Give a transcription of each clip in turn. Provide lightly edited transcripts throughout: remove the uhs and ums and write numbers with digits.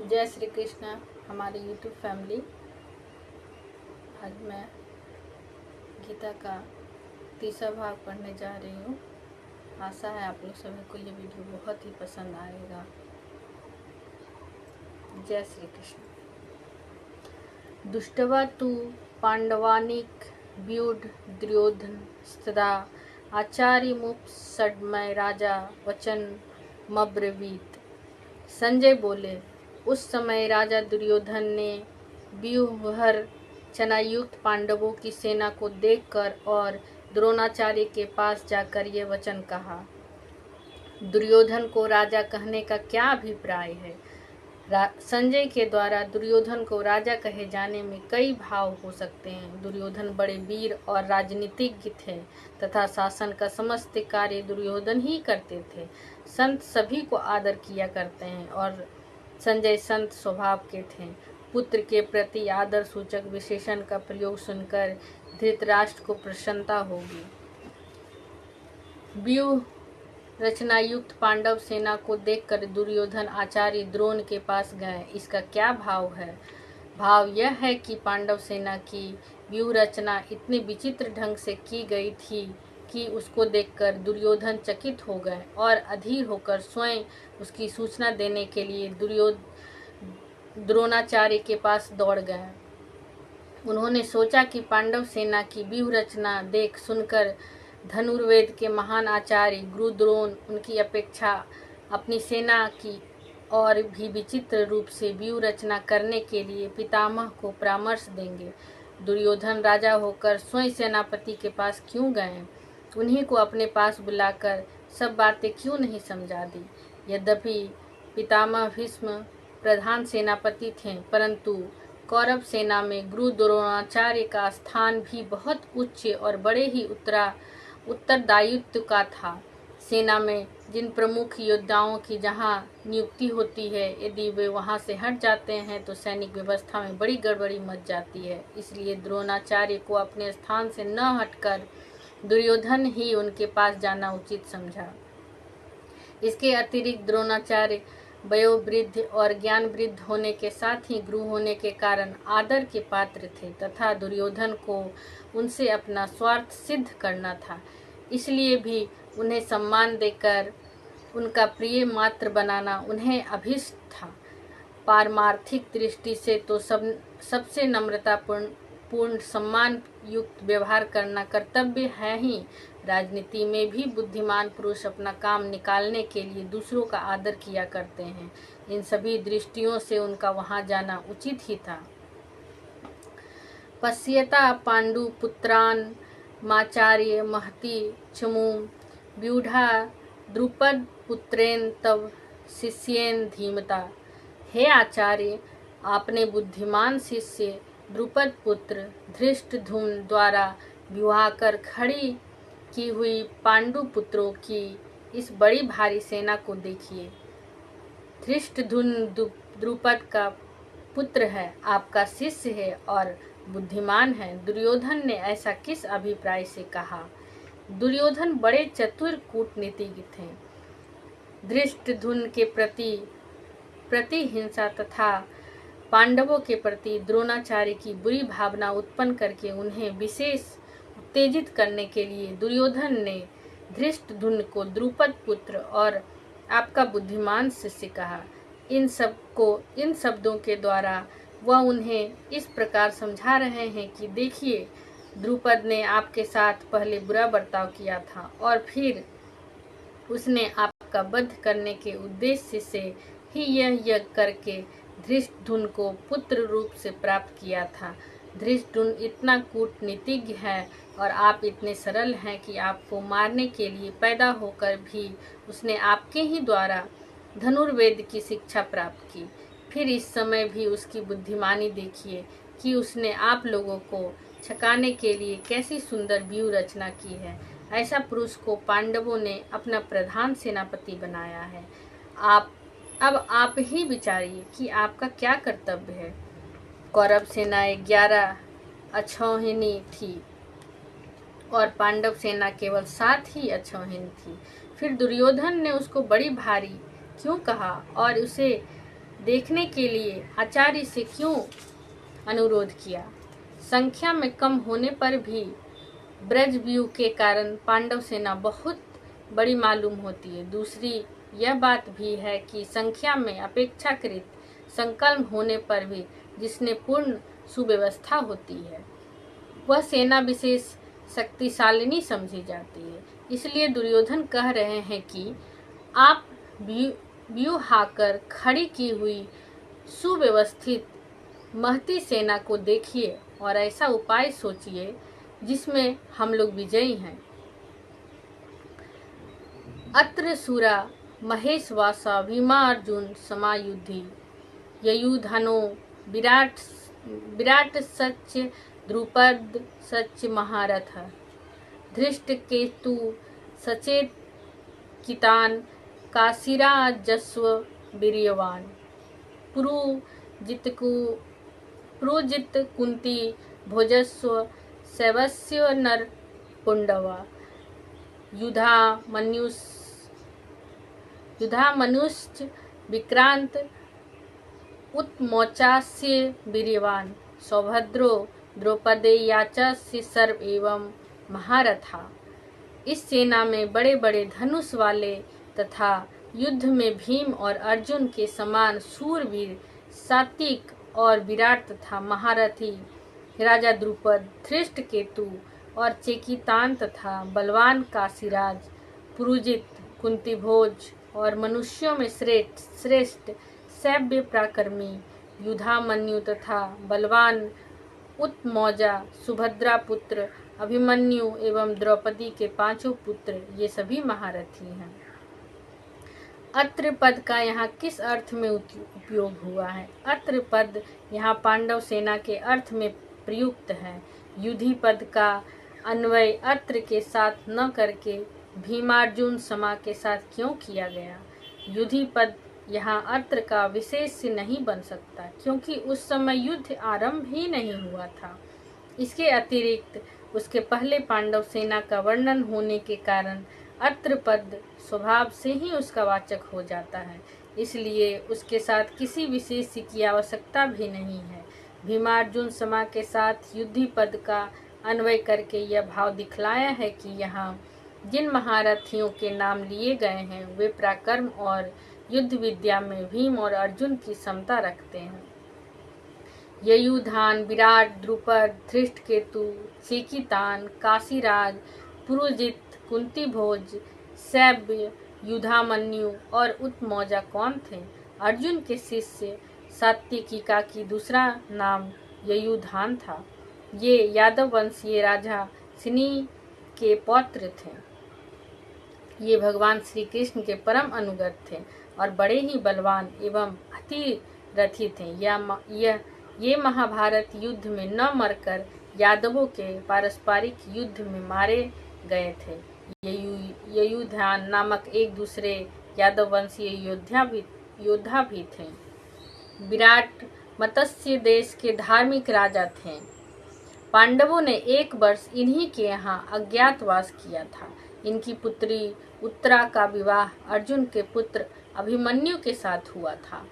जय श्री कृष्ण हमारी YouTube family. आज मैं गीता का तीसरा भाग पढ़ने जा रही हूँ। आशा है आप लोग सभी को ये वीडियो बहुत ही पसंद आएगा। जय श्री कृष्ण। दुष्टवा तु पांडवानिक व्यूढ़ दुर्योधन सदा आचार्यमुपसमय राजा वचन मब्रवीत। संजय बोले, उस समय राजा दुर्योधन ने व्यूहर चनायुक्त पांडवों की सेना को देखकर और द्रोणाचार्य के पास जाकर ये वचन कहा। दुर्योधन को राजा कहने का क्या अभिप्राय है? संजय के द्वारा दुर्योधन को राजा कहे जाने में कई भाव हो सकते हैं। दुर्योधन बड़े वीर और राजनीतिज्ञ थे तथा शासन का समस्त कार्य दुर्योधन ही करते थे। संत सभी को आदर किया करते हैं और संजय संत स्वभाव के थे। पुत्र के प्रति आदर सूचक विशेषण का प्रयोग सुनकर धृतराष्ट्र को प्रसन्नता होगी। व्यूह रचनायुक्त पांडव सेना को देखकर दुर्योधन आचार्य द्रोण के पास गए। इसका क्या भाव है? भाव यह है कि पांडव सेना की व्यूह रचना इतनी विचित्र ढंग से की गई थी कि उसको देखकर दुर्योधन चकित हो गए और अधीर होकर स्वयं उसकी सूचना देने के लिए द्रोणाचार्य के पास दौड़ गए। उन्होंने सोचा कि पांडव सेना की व्यूह रचना देख सुनकर धनुर्वेद के महान आचार्य गुरु द्रोण उनकी अपेक्षा अपनी सेना की और भी विचित्र रूप से व्यूह रचना करने के लिए पितामह को परामर्श देंगे। दुर्योधन राजा होकर स्वयं सेनापति के पास क्यों गए? उन्हीं को अपने पास बुलाकर सब बातें क्यों नहीं समझा दी? यद्यपि पितामह भीष्म प्रधान सेनापति थे, परंतु कौरव सेना में गुरु द्रोणाचार्य का स्थान भी बहुत उच्च और बड़े ही उत्तरदायित्व का था। सेना में जिन प्रमुख योद्धाओं की जहां नियुक्ति होती है, यदि वे वहां से हट जाते हैं तो सैनिक व्यवस्था में बड़ी गड़बड़ी मच जाती है। इसलिए द्रोणाचार्य को अपने स्थान से न हटकर दुर्योधन ही उनके पास जाना उचित समझा। इसके अतिरिक्त द्रोणाचार्य वयोवृद्ध और ज्ञान वृद्ध होने के साथ ही गुरु होने के कारण आदर के पात्र थे तथा दुर्योधन को उनसे अपना स्वार्थ सिद्ध करना था। इसलिए भी उन्हें सम्मान देकर उनका प्रिय मात्र बनाना उन्हें अभीष्ट था। पारमार्थिक दृष्टि से तो सबसे नम्रतापूर्ण सम्मान युक्त व्यवहार करना कर्तव्य है ही। राजनीति में भी बुद्धिमान पुरुष अपना काम निकालने के लिए दूसरों का आदर किया करते हैं। इन सभी दृष्टियों से उनका वहां जाना उचित ही था। पश्यता पांडु पुत्रान माचार्य महती चमू व्यूढ़ा द्रुपद पुत्रेन तव शिष्येन धीमता। हे आचार्य, आपने बुद्धिमान शिष्य द्रुपद पुत्र धृष्टद्युम्न द्वारा विवाह कर खड़ी की हुई पांडु पुत्रों की इस बड़ी भारी सेना को देखिए। धृष्टद्युम्न द्रुपद का पुत्र है, आपका शिष्य है और बुद्धिमान है। दुर्योधन ने ऐसा किस अभिप्राय से कहा? दुर्योधन बड़े चतुर कूटनीतिज्ञ थे। धृष्टद्युम्न के प्रति हिंसा तथा पांडवों के प्रति द्रोणाचार्य की बुरी भावना उत्पन्न करके उन्हें विशेष उत्तेजित करने के लिए दुर्योधन ने धृष्टद्युम्न को द्रुपद पुत्र और आपका बुद्धिमान शिष्य कहा। इन शब्दों के द्वारा वह उन्हें इस प्रकार समझा रहे हैं कि देखिए, द्रुपद ने आपके साथ पहले बुरा बर्ताव किया था और फिर उसने आपका वध करने के उद्देश्य से ही यह यज्ञ करके धृष्टद्युम्न को पुत्र रूप से प्राप्त किया था। धृष्टद्युम्न इतना कूटनीतिज्ञ है और आप इतने सरल हैं कि आपको मारने के लिए पैदा होकर भी उसने आपके ही द्वारा धनुर्वेद की शिक्षा प्राप्त की। फिर इस समय भी उसकी बुद्धिमानी देखिए कि उसने आप लोगों को छकाने के लिए कैसी सुंदर व्यूह रचना की है। ऐसा पुरुष को पांडवों ने अपना प्रधान सेनापति बनाया है। अब आप ही विचारिए कि आपका क्या कर्तव्य है। कौरव सेना 11 अक्षौहिणी थी और पांडव सेना केवल 7 ही अक्षौहिणी थी। फिर दुर्योधन ने उसको बड़ी भारी क्यों कहा और उसे देखने के लिए आचार्य से क्यों अनुरोध किया। संख्या में कम होने पर भी ब्रजव्यूह के कारण पांडव सेना बहुत बड़ी मालूम होती है। दूसरी यह बात भी है कि संख्या में अपेक्षाकृत संकल्प होने पर भी जिसने पूर्ण सुव्यवस्था होती है वह सेना विशेष शक्तिशालिनी समझी जाती है। इसलिए दुर्योधन कह रहे हैं कि आप व्यूहाकर खड़ी की हुई सुव्यवस्थित महती सेना को देखिए और ऐसा उपाय सोचिए जिसमें हम लोग विजयी हैं। अत्र सुरा महेशवासा भीमार्जुन समायुधि ययुधनो विराट सच्च द्रुपद सच्च महारथ धृष्टकेतु सचेत कितान काशीराजस्व वीर्यवान पुरुजित कुंती भोजस्व शैवस्य नर पुंडवा युधामनुश्च विक्रांत उत्मोचास्य वीर्यवान सौभद्रो द्रौपदेयाचस्य सर्व एवं महारथा। इस सेना में बड़े बड़े धनुष वाले तथा युद्ध में भीम और अर्जुन के समान सूरवीर सात्विक और विराट तथा महारथी राजा द्रुपद धृष्टकेतु और चेकितान तथा बलवान काशीराज पुरुजित कुंतीभोज और मनुष्यों में श्रेष्ठ सैव्य पराक्रमी युधामन्यु तथा बलवान उत्मौजा सुभद्रा पुत्र अभिमन्यु एवं द्रौपदी के 5 पुत्र ये सभी महारथी हैं। अत्र पद का यहाँ किस अर्थ में उपयोग हुआ है? अत्र पद यहाँ पांडव सेना के अर्थ में प्रयुक्त है। युधि पद का अन्वय अत्र के साथ न करके भीमार्जुन समा के साथ क्यों किया गया? युधि पद यहाँ अत्र का विशेष नहीं बन सकता क्योंकि उस समय युद्ध आरंभ ही नहीं हुआ था। इसके अतिरिक्त उसके पहले पांडव सेना का वर्णन होने के कारण अत्र पद स्वभाव से ही उसका वाचक हो जाता है, इसलिए उसके साथ किसी विशेष की आवश्यकता भी नहीं है। भीमार्जुन समा के साथ युद्धि पद का अन्वय करके यह भाव दिखलाया है कि यहाँ जिन महारथियों के नाम लिए गए हैं वे पराक्रम और युद्ध विद्या में भीम और अर्जुन की समता रखते हैं। ययुधान विराट द्रुपद धृष्टकेतु चेकितान काशीराज पुरुजित कुंतीभोज सैव्य युधामन्यु और उत्मौजा कौन थे? अर्जुन के शिष्य सात्विकिका की दूसरा नाम ययुधान था। ये यादव वंशीय राजा सिनी के पौत्र थे। ये भगवान श्री कृष्ण के परम अनुगत थे और बड़े ही बलवान एवं अति रथी थे। ये महाभारत युद्ध में न मरकर यादवों के पारस्परिक युद्ध में मारे गए थे। ययुधान नामक एक दूसरे यादव वंशीय योद्धा भी थे। विराट मत्स्य देश के धार्मिक राजा थे। पांडवों ने 1 वर्ष इन्हीं के यहाँ अज्ञातवास किया था। इनकी पुत्री उत्तरा का विवाह अर्जुन के पुत्र अभिमन्यु के साथ हुआ था।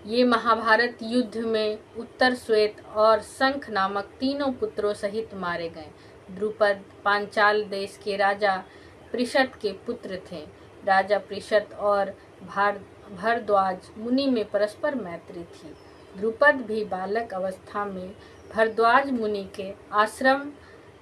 ये महाभारत युद्ध में उत्तर श्वेत और शंख नामक 3 पुत्रों सहित मारे गए। द्रुपद पांचाल देश के राजा पृषत के पुत्र थे। राजा पृषत और भरद्वाज मुनि में परस्पर मैत्री थी। द्रुपद भी बालक अवस्था में भरद्वाज मुनि के आश्रम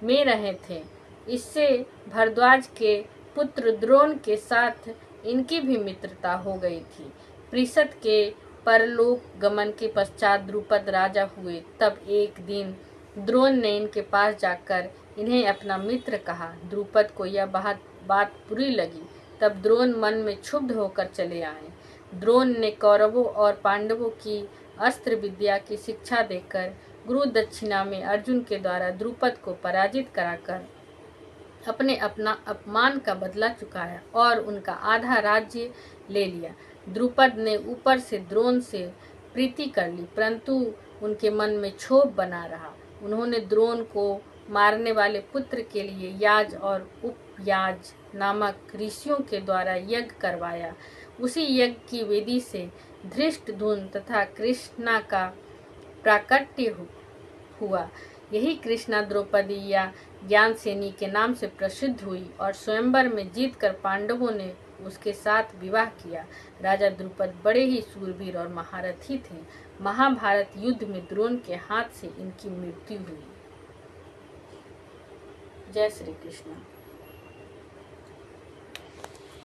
में रहे थे। इससे भरद्वाज के पुत्र द्रोण के साथ इनकी भी मित्रता हो गई थी। पृषत के परलोक गमन के पश्चात द्रुपद राजा हुए। तब एक दिन द्रोण ने इनके पास जाकर इन्हें अपना मित्र कहा। द्रुपद को यह बात बुरी लगी। तब द्रोण मन में क्षुब्ध होकर चले आए। द्रोण ने कौरवों और पांडवों की अस्त्र विद्या की शिक्षा देकर गुरु दक्षिणा में अर्जुन के द्वारा द्रुपद को पराजित कराकर अपना अपमान का बदला चुकाया और उनका आधा राज्य ले लिया। द्रुपद ने ऊपर से द्रोण से प्रीति कर ली, परंतु उनके मन में क्षोभ बना रहा। उन्होंने द्रोण को मारने वाले पुत्र के लिए याज और उपयाज नामक ऋषियों के द्वारा यज्ञ करवाया। उसी यज्ञ की वेदी से धृष्टद्युम्न तथा कृष्णा का प्राकट्य हुआ। यही कृष्णा द्रौपदी या ज्ञानसेनी के नाम से प्रसिद्ध हुई और स्वयंवर में जीतकर पांडवों ने उसके साथ विवाह किया। राजा द्रुपद बड़े ही शूरवीर और महारथी थे। महाभारत युद्ध में द्रोण के हाथ से इनकी मृत्यु हुई। जय श्री कृष्ण।